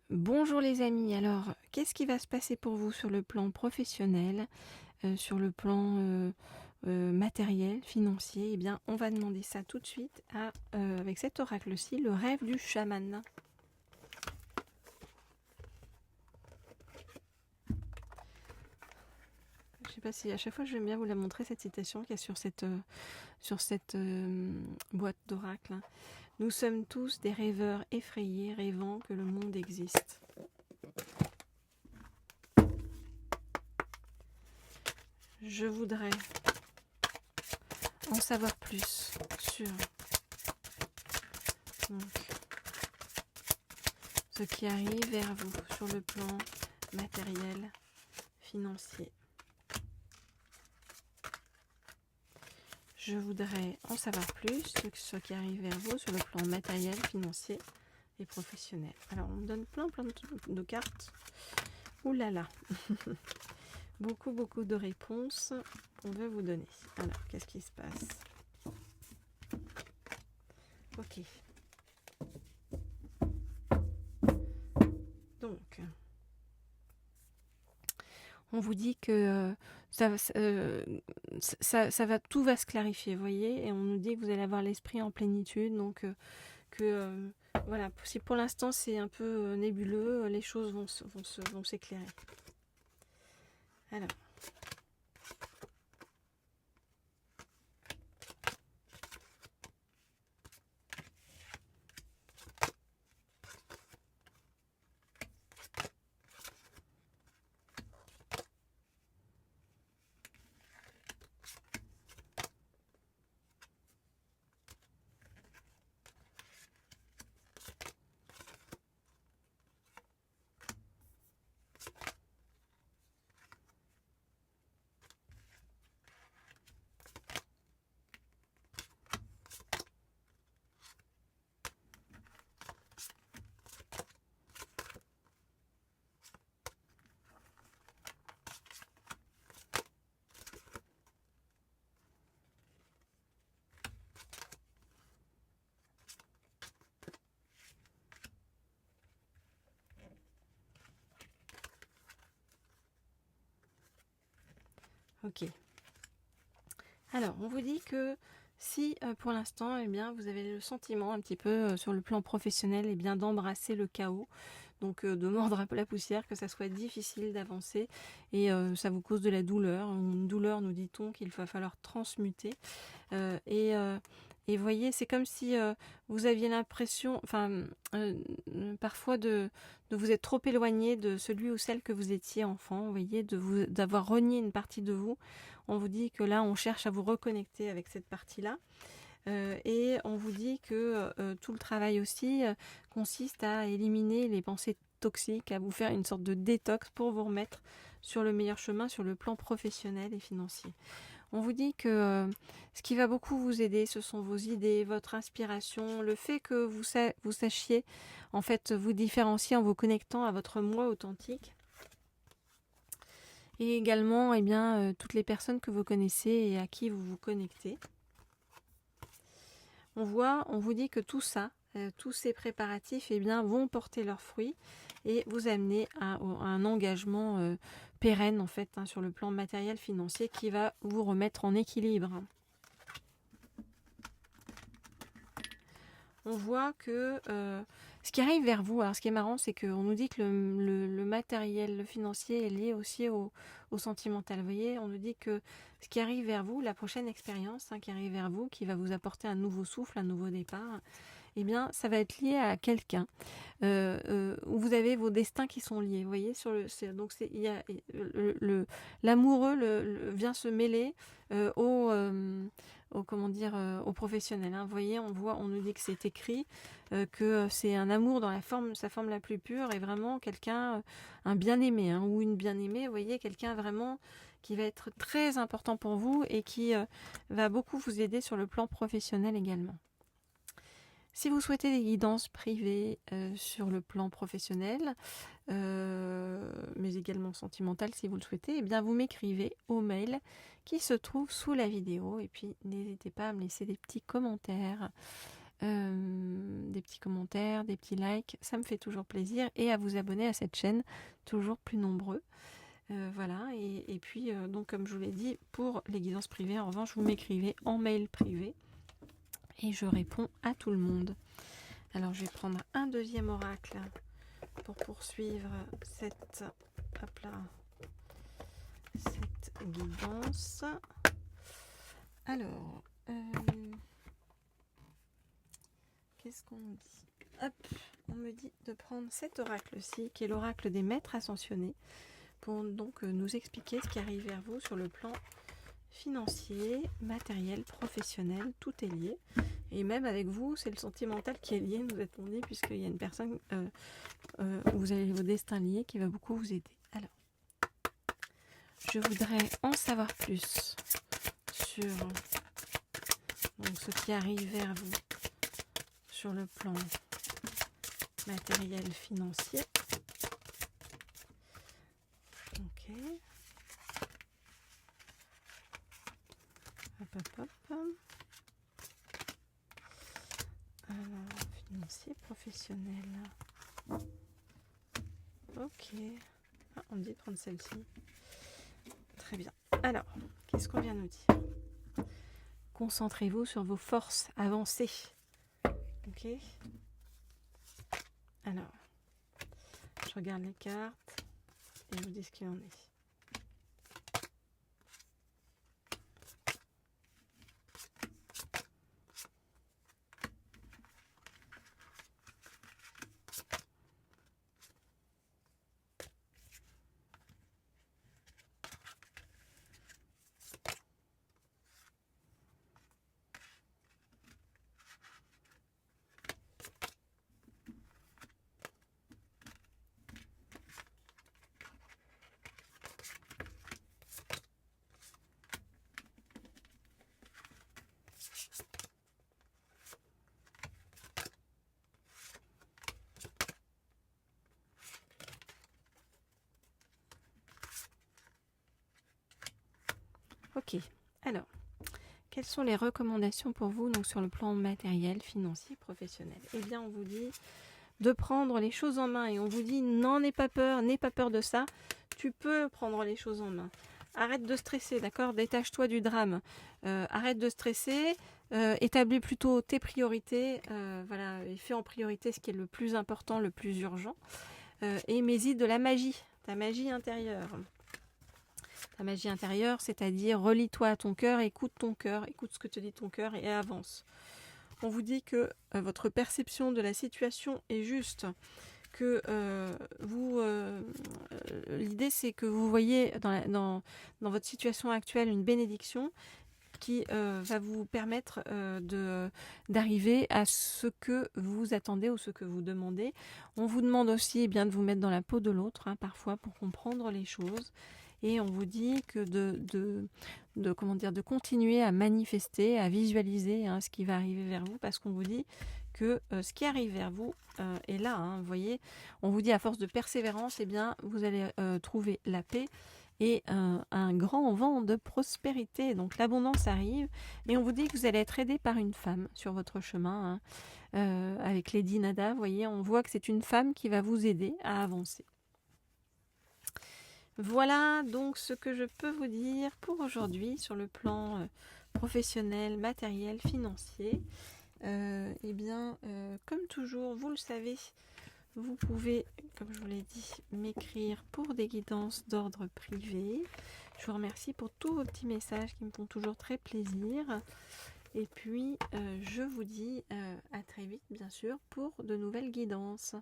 Bonjour les amis, alors qu'est-ce qui va se passer pour vous sur le plan professionnel, sur le plan matériel, financier? Eh bien, on va demander ça tout de suite avec cet oracle-ci, le rêve du chaman. Je ne sais pas si à chaque fois je vais bien vous la montrer, cette citation qu'il y a sur cette boîte d'oracle. Nous sommes tous des rêveurs effrayés, rêvant que le monde existe. Je voudrais en savoir plus sur donc, ce qui arrive vers vous sur le plan matériel, financier. Je voudrais en savoir plus sur ce qui arrive vers vous sur le plan matériel, financier et professionnel. Alors, on me donne plein de cartes. Ouh là là. Beaucoup de réponses qu'on veut vous donner. Alors, qu'est-ce qui se passe? Ok. Donc, on vous dit que tout va se clarifier, vous voyez, et on nous dit que vous allez avoir l'esprit en plénitude, donc voilà, si pour l'instant c'est un peu nébuleux, les choses vont s'éclairer. Alors. Ok. Alors, on vous dit que si pour l'instant, eh bien, vous avez le sentiment un petit peu sur le plan professionnel, eh bien, d'embrasser le chaos, donc de mordre un peu la poussière, que ça soit difficile d'avancer et ça vous cause de la douleur. Une douleur, nous dit-on, qu'il va falloir transmuter. Et voyez, c'est comme si vous aviez l'impression, parfois de vous être trop éloigné de celui ou celle que vous étiez enfant, vous voyez, d'avoir renié une partie de vous. On vous dit que là, on cherche à vous reconnecter avec cette partie-là. Et on vous dit que tout le travail aussi consiste à éliminer les pensées toxiques, à vous faire une sorte de détox pour vous remettre sur le meilleur chemin sur le plan professionnel et financier. On vous dit que ce qui va beaucoup vous aider, ce sont vos idées, votre inspiration, le fait que vous sachiez en fait vous différencier en vous connectant à votre moi authentique. Et également toutes les personnes que vous connaissez et à qui vous vous connectez. On vous dit que tout ça, tous ces préparatifs vont porter leurs fruits et vous amener à un engagement pérenne en fait sur le plan matériel financier qui va vous remettre en équilibre. On voit que ce qui arrive vers vous, alors ce qui est marrant, c'est qu'on nous dit que le matériel financier est lié aussi au sentimental. Vous voyez, on nous dit que ce qui arrive vers vous, la prochaine expérience qui arrive vers vous, qui va vous apporter un nouveau souffle, un nouveau départ, eh bien, ça va être lié à quelqu'un où vous avez vos destins qui sont liés. Vous voyez, l'amoureux vient se mêler au professionnel. Vous voyez, on nous dit que c'est écrit, que c'est un amour dans sa forme la plus pure et vraiment quelqu'un, un bien-aimé ou une bien-aimée. Vous voyez, quelqu'un vraiment qui va être très important pour vous et qui va beaucoup vous aider sur le plan professionnel également. Si vous souhaitez des guidances privées sur le plan professionnel, mais également sentimental si vous le souhaitez, eh bien vous m'écrivez au mail qui se trouve sous la vidéo. Et puis n'hésitez pas à me laisser des petits commentaires des petits commentaires, des petits likes, ça me fait toujours plaisir, et à vous abonner à cette chaîne, toujours plus nombreux. Voilà, et puis donc comme je vous l'ai dit, pour les guidances privées, en revanche, vous m'écrivez en mail privé et je réponds à tout le monde. Alors je vais prendre un deuxième oracle pour poursuivre cette, hop là, cette guidance. Alors, qu'est-ce qu'on nous dit? Hop, on me dit de prendre cet oracle-ci, qui est l'oracle des maîtres ascensionnés, pour donc nous expliquer ce qui arrive vers vous sur le plan financier, matériel, professionnel, tout est lié. Et même avec vous, c'est le sentimental qui est lié, nous a-t-on dit, puisqu'il y a une personne où vous avez vos destins liés qui va beaucoup vous aider. Alors, je voudrais en savoir plus sur donc, ce qui arrive vers vous sur le plan matériel, financier. Ok. Hop, hop, hop. Alors, financier, professionnel. Ok. Ah, on me dit de prendre celle-ci. Très bien. Alors, qu'est-ce qu'on vient nous dire? Concentrez-vous sur vos forces, avancées. Ok. Alors, je regarde les cartes et je vous dis ce qu'il en est. Ok, alors, quelles sont les recommandations pour vous donc sur le plan matériel, financier, professionnel? Eh bien, on vous dit de prendre les choses en main et on vous dit n'en aie pas peur, n'aie pas peur de ça. Tu peux prendre les choses en main. Arrête de stresser, d'accord? Détache-toi du drame. Arrête de stresser. Établis plutôt tes priorités. Voilà, et fais en priorité ce qui est le plus important, le plus urgent. Et mets-y de la magie, ta magie intérieure. Ta magie intérieure, c'est-à-dire relie-toi à ton cœur, écoute ce que te dit ton cœur et avance. On vous dit que votre perception de la situation est juste, que l'idée c'est que vous voyez dans votre situation actuelle une bénédiction qui va vous permettre d'arriver à ce que vous attendez ou ce que vous demandez. On vous demande aussi eh bien, de vous mettre dans la peau de l'autre, hein, parfois pour comprendre les choses. Et on vous dit que de continuer à manifester, à visualiser ce qui va arriver vers vous, parce qu'on vous dit que ce qui arrive vers vous est là. Hein, vous voyez, on vous dit à force de persévérance, eh bien, vous allez trouver la paix et un grand vent de prospérité. Donc l'abondance arrive et on vous dit que vous allez être aidé par une femme sur votre chemin. Avec Lady Nada, vous voyez, on voit que c'est une femme qui va vous aider à avancer. Voilà donc ce que je peux vous dire pour aujourd'hui sur le plan professionnel, matériel, financier. Eh bien, comme toujours, vous le savez, vous pouvez, comme je vous l'ai dit, m'écrire pour des guidances d'ordre privé. Je vous remercie pour tous vos petits messages qui me font toujours très plaisir. Et puis, je vous dis à très vite, bien sûr, pour de nouvelles guidances.